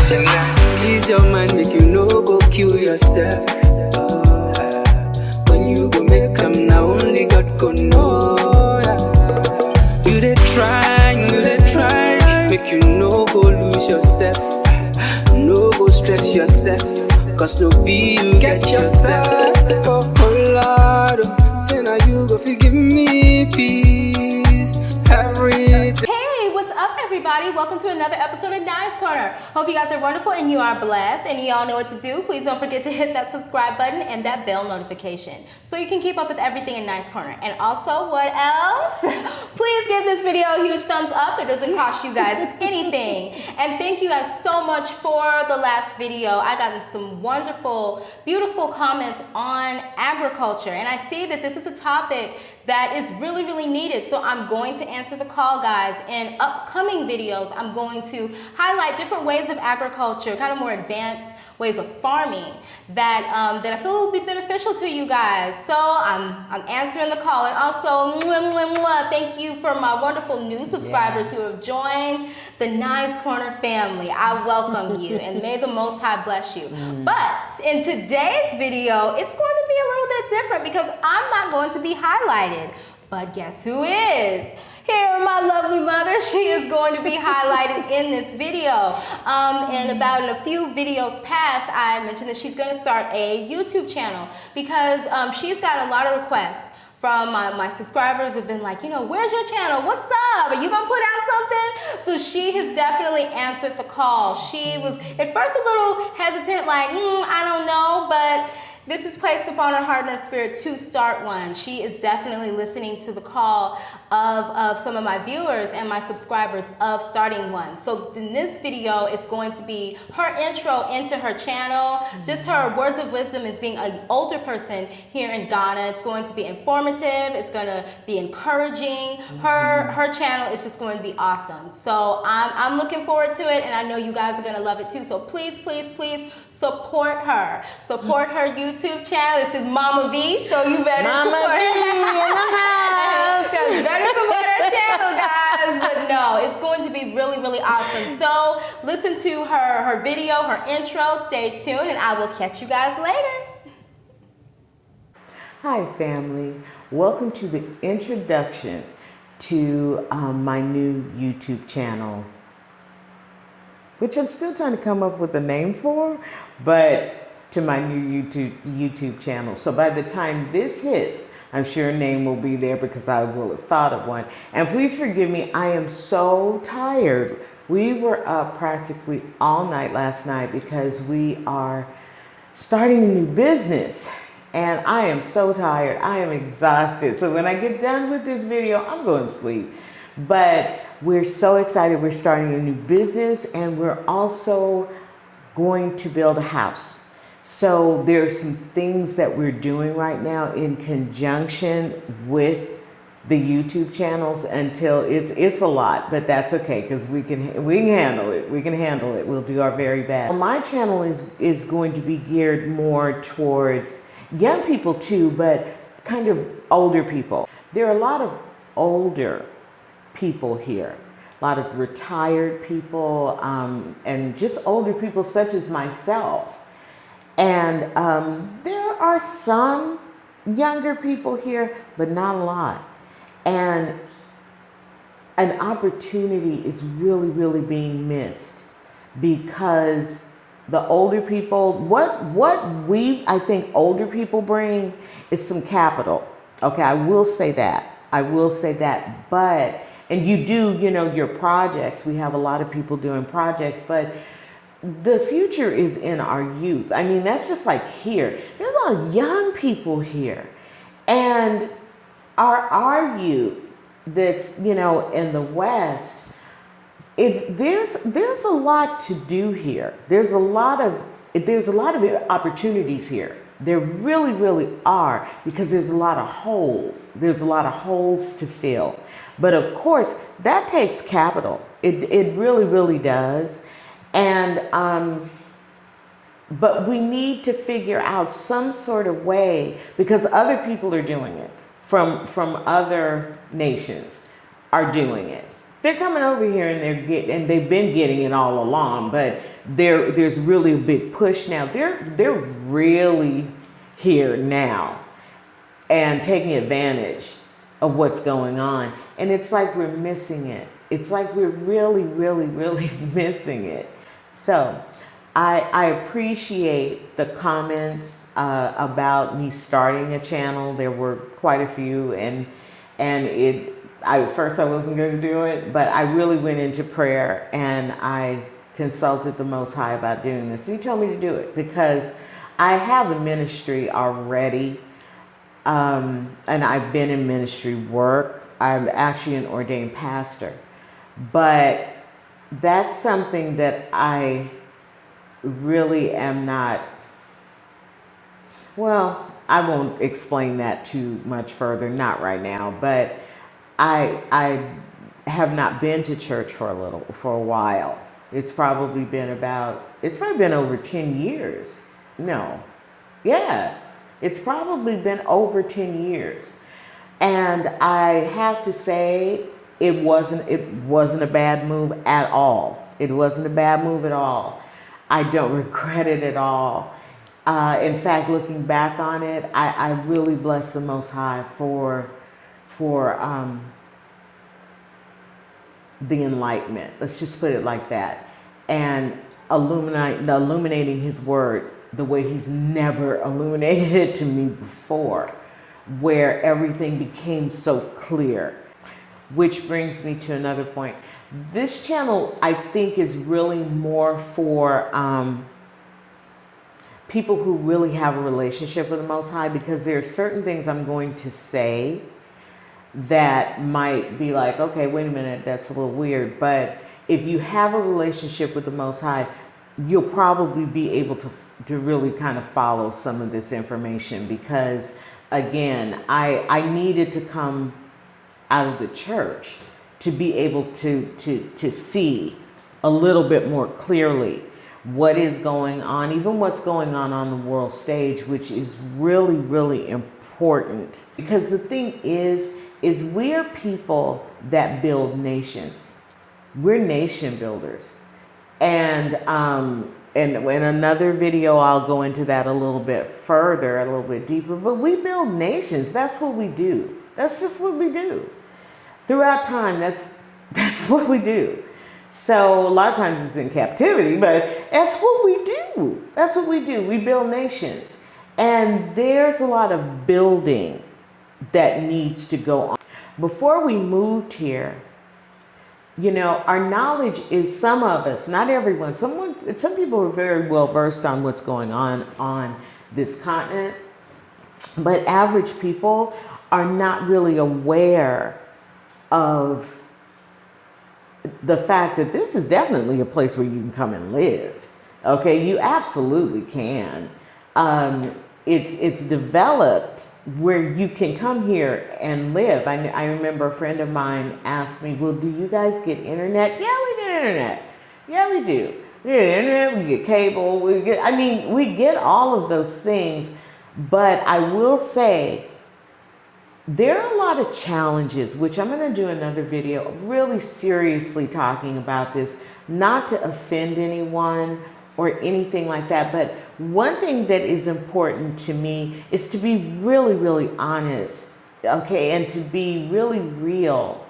Ease your mind, make you no go kill yourself. When you go make them now, only God go know. You dey try, make you no go lose yourself. No go stress yourself, cause no be you get yourself. Oh Lord, say now you go forgive me peace, everything. Hey, what's up everybody? Welcome to another episode of Nice Corner. Hope you guys are wonderful and you are blessed and y'all know what to do. Please don't forget to hit that subscribe button and that bell notification so you can keep up with everything in Nice Corner. And also, what else? Please give this video a huge thumbs up. It doesn't cost you guys anything. And thank you guys so much for the last video. I got some wonderful, beautiful comments on agriculture. And I see that this is a topic that is really, really needed. So I'm going to answer the call, guys. In upcoming videos, I'm going to highlight different ways of agriculture, kind of more advanced ways of farming that I feel will be beneficial to you guys. So I'm answering the call, and also thank you for my wonderful new subscribers who have joined the Nice Corner family. I welcome you, and may the Most High bless you. But in today's video, it's going to be a little bit different because I'm not going to be highlighted. But guess who is? Here, my lovely mother, she is going to be highlighted in this video. In a few videos past, I mentioned that she's going to start a YouTube channel because she's got a lot of requests from my subscribers have been like, you know, where's your channel? What's up? Are you gonna put out something? So she has definitely answered the call. She was at first a little hesitant, like, I don't know, but this is placed upon her heart and her spirit to start one. She is definitely listening to the call of some of my viewers and my subscribers of starting one. So in this video, it's going to be her intro into her channel, just her words of wisdom as being an older person here in Ghana. It's going to be informative. It's going to be encouraging. Her channel is just going to be awesome. So I'm looking forward to it, and I know you guys are going to love it too. So please, please, please support her. Support her YouTube channel. This is MadameV, so you better support her. Better support her channel, guys. But no, it's going to be really, really awesome. So listen to her video, her intro. Stay tuned, and I will catch you guys later. Hi, family. Welcome to the introduction to my new YouTube channel, which I'm still trying to come up with a name for, but to my new YouTube channel. So by the time this hits, I'm sure a name will be there because I will have thought of one. And please forgive me, I am so tired. We were up practically all night last night because we are starting a new business. And I am so tired, I am exhausted. So when I get done with this video, I'm going to sleep. But we're so excited. We're starting a new business, and we're also going to build a house. So there's some things that we're doing right now in conjunction with the YouTube channels until it's a lot, but that's okay because we can handle it. We can handle it. We'll do our very best. My channel is going to be geared more towards young people too, but kind of older people. There are a lot of older people here, a lot of retired people, and just older people such as myself. And there are some younger people here, but not a lot. And an opportunity is really, really being missed because the older people, I think older people bring is some capital. Okay, I will say that. But and you do, you know, your projects. We have a lot of people doing projects, but the future is in our youth. I mean, that's just like here. There's a lot of young people here. And our youth that's, you know, in the West, there's a lot to do here. There's a lot of opportunities here. There really, really are, because there's a lot of holes. There's a lot of holes to fill. But of course, that takes capital. It really, really does. And, but we need to figure out some sort of way, because other people are doing it from other nations are doing it. They're coming over here and they've been getting it all along, but there's really a big push now. They're really here now and taking advantage of what's going on. And it's like we're missing it. It's like we're really, really, really missing it. So I appreciate the comments about me starting a channel. There were quite a few, and at first I wasn't going to do it, but I really went into prayer and I consulted the Most High about doing this. He told me to do it because I have a ministry already, and I've been in ministry work. I'm actually an ordained pastor, but that's something that I really am not, well, I won't explain that too much further, not right now, but I have not been to church for a while. It's probably been over 10 years. No. Yeah. It's probably been over 10 years. And I have to say it wasn't a bad move at all. It wasn't a bad move at all. I don't regret it at all. In fact, looking back on it, I really bless the Most High for the enlightenment. Let's just put it like that. And illuminating his word the way he's never illuminated it to me before, where everything became so clear. Which brings me to another point. This channel, I think, is really more for people who really have a relationship with the Most High, because there are certain things I'm going to say that might be like, okay, wait a minute, that's a little weird. But if you have a relationship with the Most High, you'll probably be able to really kind of follow some of this information, because again, I needed to come out of the church to be able to see a little bit more clearly what is going on, even what's going on the world stage, which is really, really important. Because the thing is we are people that build nations. We're nation builders. And in another video, I'll go into that a little bit further, a little bit deeper, but we build nations. That's what we do. That's just what we do. Throughout time, that's what we do. So a lot of times it's in captivity, but that's what we do. That's what we do. We build nations. And there's a lot of building that needs to go on. Before we moved here, you know, our knowledge is, some of us, not everyone, some people are very well versed on what's going on this continent, but average people are not really aware of the fact that this is definitely a place where you can come and live. Okay, you absolutely can. It's developed where you can come here and live. I remember a friend of mine asked me, well, do you guys get internet? Yeah, we get internet. Yeah, we do. We get internet, we get cable, we get all of those things. But I will say, there are a lot of challenges, which I'm going to do another video really seriously talking about this, not to offend anyone or anything like that. But one thing that is important to me is to be really, really honest, okay, and to be really real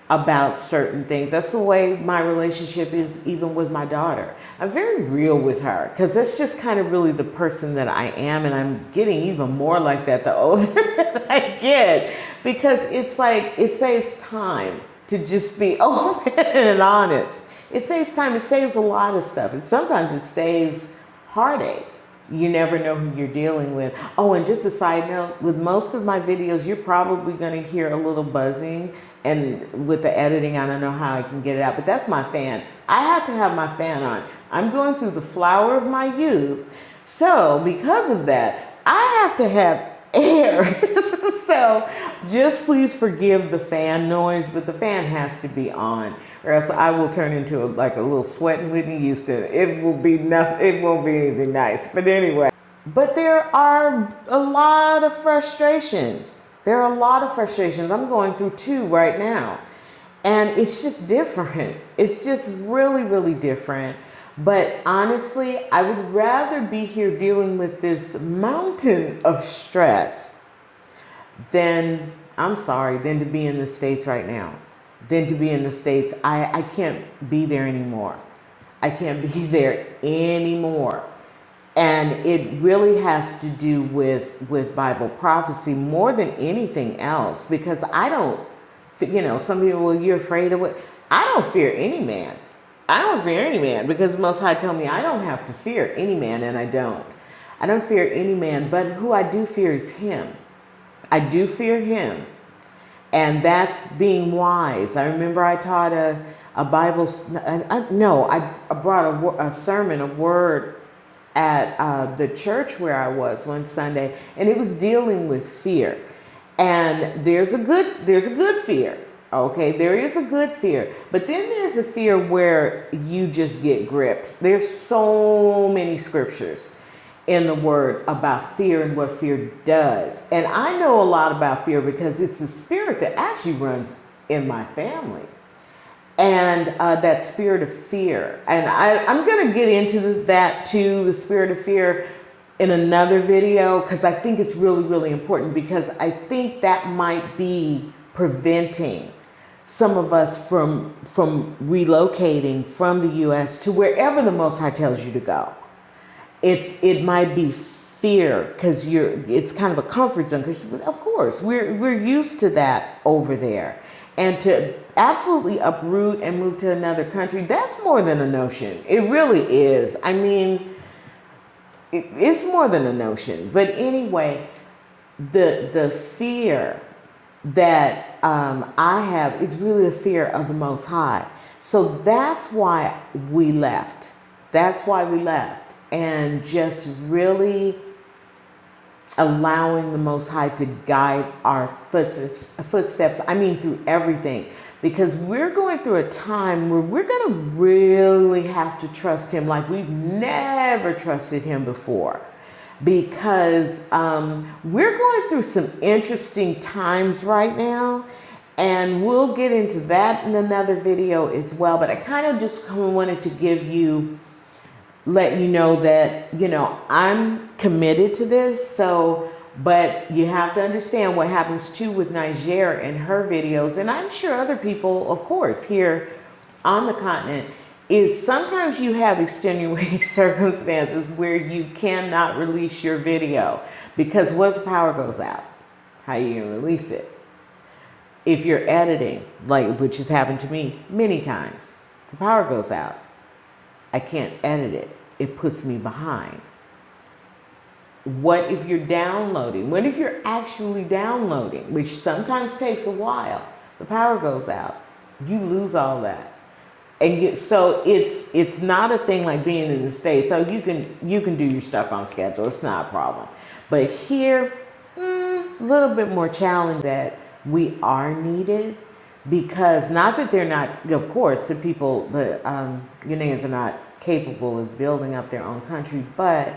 about certain things. That's the way my relationship is, even with my daughter. I'm very real with her because that's just kind of really the person that I am, and I'm getting even more like that the older that I get, because it's like, it saves time to just be open and honest. It saves time. It saves a lot of stuff. And sometimes it saves heartache. You never know who you're dealing with. Oh, and just a side note, with most of my videos, you're probably going to hear a little buzzing. And with the editing, I don't know how I can get it out, but that's my fan. I have to have my fan on. I'm going through the flower of my youth. So because of that, I have to have air. So just please forgive the fan noise, but the fan has to be on, or else I will turn into like a little sweating Whitney Houston. It will be nothing. It won't be anything nice. But anyway, but there are a lot of frustrations. There are a lot of frustrations. I'm going through 2 right now. And it's just different. It's just really, really different. But honestly, I would rather be here dealing with this mountain of stress than, I'm sorry, than to be in the States right now. Than to be in the States. I can't be there anymore. I can't be there anymore. And it really has to do with Bible prophecy more than anything else, because I don't, some people, well, you're afraid of what? I don't fear any man. I don't fear any man, because the Most High told me I don't have to fear any man, and I don't. I don't fear any man, but who I do fear is him. I do fear him. And that's being wise. I remember I taught a Bible, I brought a sermon, a word at the church where I was one Sunday, and it was dealing with fear. And there's a good fear. Okay, there is a good fear, but then there's a fear where you just get gripped. There's so many scriptures in the word about fear and what fear does. And I know a lot about fear because it's a spirit that actually runs in my family. And that spirit of fear. And I'm going to get into that too, the spirit of fear, in another video, because I think it's really, really important, because I think that might be preventing some of us from relocating from the U.S. to wherever the Most High tells you to go. It might be fear, because it's kind of a comfort zone, because of course we're used to that over there. And to absolutely uproot and move to another country, that's more than a notion. It really is. I mean, it's more than a notion. But anyway, the fear that I have is really a fear of the Most High. So that's why we left. That's why we left. And just really allowing the Most High to guide our footsteps, I mean, through everything. Because we're going through a time where we're going to really have to trust him like we've never trusted him before. Because we're going through some interesting times right now. And we'll get into that in another video as well. But I kind of just wanted to let you know that, I'm committed to this. But you have to understand what happens too with Niger and her videos. And I'm sure other people, of course, here on the continent, is sometimes you have extenuating circumstances where you cannot release your video. Because what if the power goes out? How are you going to release it? If you're editing, which has happened to me many times, the power goes out. I can't edit it. It puts me behind. What if you're downloading? What if you're actually downloading, which sometimes takes a while? The power goes out. You lose all that. And so it's not a thing like being in the States. So you can do your stuff on schedule. It's not a problem. But here, a little bit more challenge that we are needed, because not that they're not, of course, the Ghanaians are not capable of building up their own country, but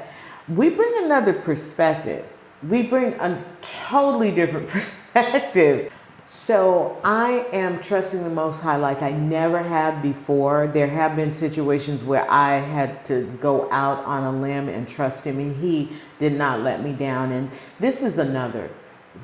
we bring another perspective. We bring a totally different perspective. So I am trusting the Most High like I never have before. There have been situations where I had to go out on a limb and trust him, and he did not let me down. And this is another,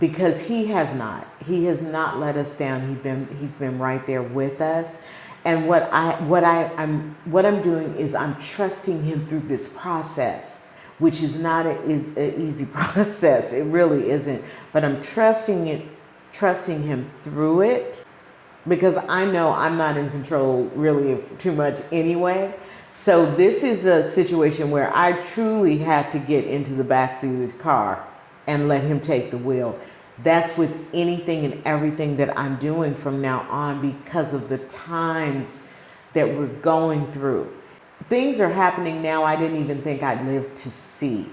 because he has not let us down. He's been right there with us. And what I'm doing is I'm trusting him through this process, which is not an easy process. It really isn't. But I'm trusting him through it, because I know I'm not in control really of too much anyway. So this is a situation where I truly had to get into the backseat of the car and let him take the wheel. That's with anything and everything that I'm doing from now on, because of the times that we're going through. Things are happening now I didn't even think I'd live to see,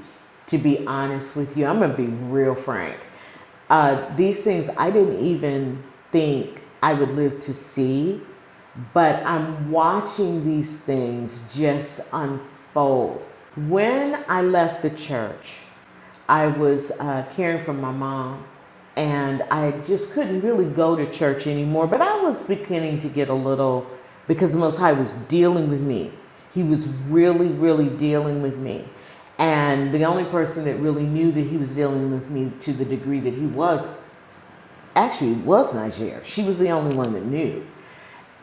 to be honest with you. I'm going to be real frank. These things I didn't even think I would live to see, but I'm watching these things just unfold. When I left the church, I was caring for my mom, and I just couldn't really go to church anymore, but I was beginning to get a little, because the Most High was dealing with me He was really, really dealing with me. And the only person that really knew that he was dealing with me to the degree that he was, actually was Nigeria. She was the only one that knew.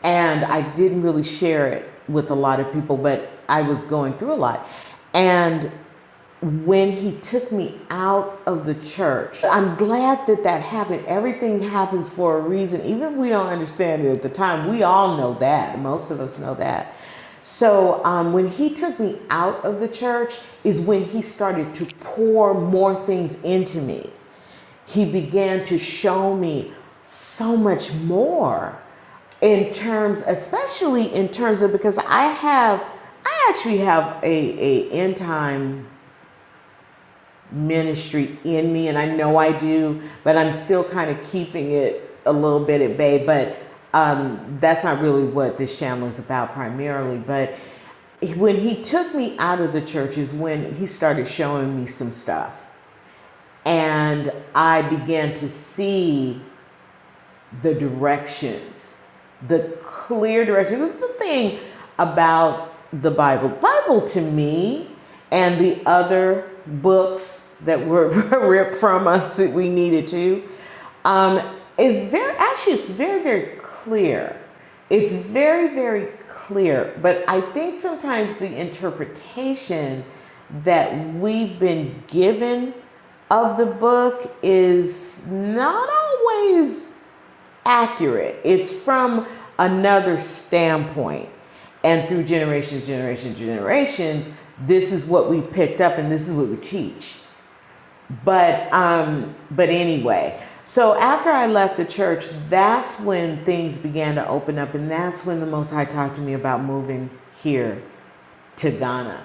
And I didn't really share it with a lot of people, but I was going through a lot. And when he took me out of the church, I'm glad that that happened. Everything happens for a reason. Even if we don't understand it at the time, we all know that. Most of us know that. So when he took me out of the church is when he started to pour more things into me. He began to show me so much more in terms, especially in terms of, because I actually have a end time ministry in me, and I know I do, but I'm still kind of keeping it a little bit at bay. But that's not really what this channel is about primarily. But when he took me out of the church is when he started showing me some stuff. And I began to see the directions, the clear directions. This is the thing about the Bible. Bible to me and the other books that were ripped from us that we needed to, is it's very, very clear. It's very, very clear. But I think sometimes the interpretation that we've been given of the book is not always accurate. It's from another standpoint. And through generations, this is what we picked up and this is what we teach. But anyway, so after I left the church, that's when things began to open up, and that's when the Most High talked to me about moving here to Ghana.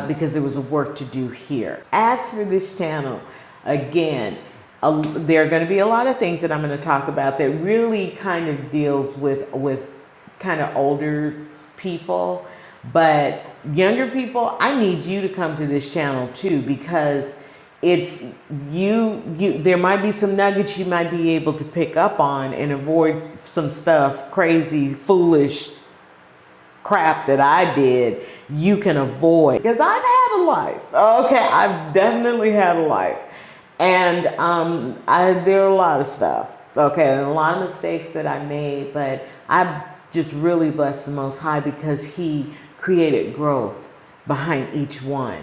Because there was a work to do here. As for this channel, again, there are going to be a lot of things that I'm going to talk about that really kind of deals with kind of older people. But younger people, I need you to come to this channel too, because it's there might be some nuggets you might be able to pick up on and avoid some stuff, crazy, foolish crap that I did. You can avoid, because I've had a life. Okay, I've definitely had a life. And there are a lot of stuff, okay, and a lot of mistakes that I made, but I just really bless the Most High because he created growth behind each one.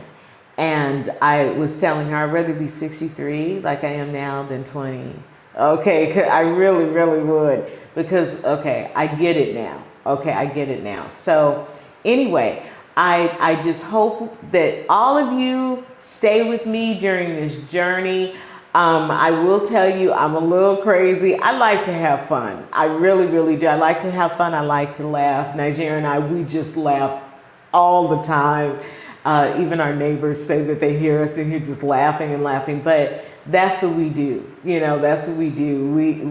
And I was telling her I'd rather be 63 like I am now than 20. Okay, I really, really would, because, okay, I get it now. Okay, I get it now. So anyway, I just hope that all of you stay with me during this journey. I will tell you, I'm a little crazy. I like to have fun. I really, really do. I like to have fun. I like to laugh. Nigeria and I, we just laugh all the time. Even our neighbors say that they hear us in here just laughing and laughing. But that's what we do. You know, that's what we do.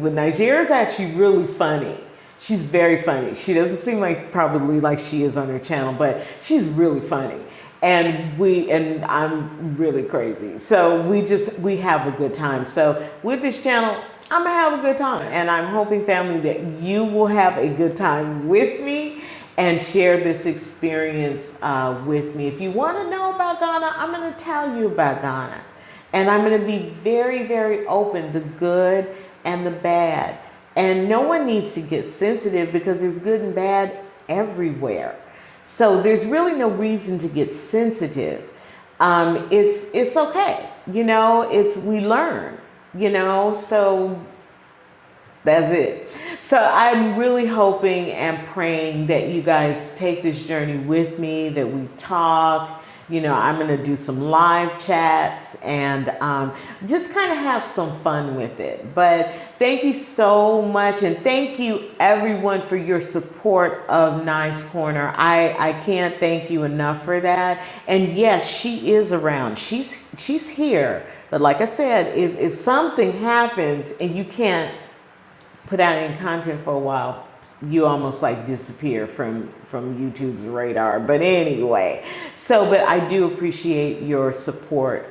Nigeria's actually really funny. She's very funny. She doesn't seem probably like she is on her channel, but she's really funny. And I'm really crazy. So we have a good time. So with this channel, I'm gonna have a good time. And I'm hoping, family, that you will have a good time with me and share this experience with me. If you wanna know about Ghana, I'm gonna tell you about Ghana. And I'm gonna be very, very open, the good and the bad. And no one needs to get sensitive because there's good and bad everywhere. So there's really no reason to get sensitive. It's okay, you know. We learn, you know. So that's it. So I'm really hoping and praying that you guys take this journey with me, that we talk. You know, I'm going to do some live chats and just kind of have some fun with it. But thank you so much. And thank you, everyone, for your support of Nice Corner. I can't thank you enough for that. And yes, she is around. She's here. But like I said, if something happens and you can't put out any content for a while, you almost disappear from YouTube's radar. But anyway, but I do appreciate your support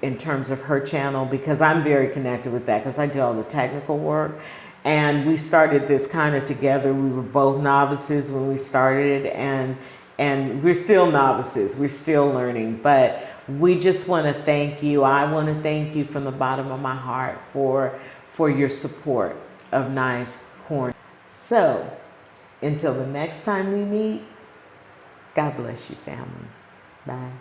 in terms of her channel, because I'm very connected with that, because I do all the technical work. And we started this kind of together. We were both novices when we started, and we're still novices. We're still learning, but we just want to thank you. I want to thank you from the bottom of my heart for your support of Nice Corner. So, until the next time we meet, God bless you, family. Bye.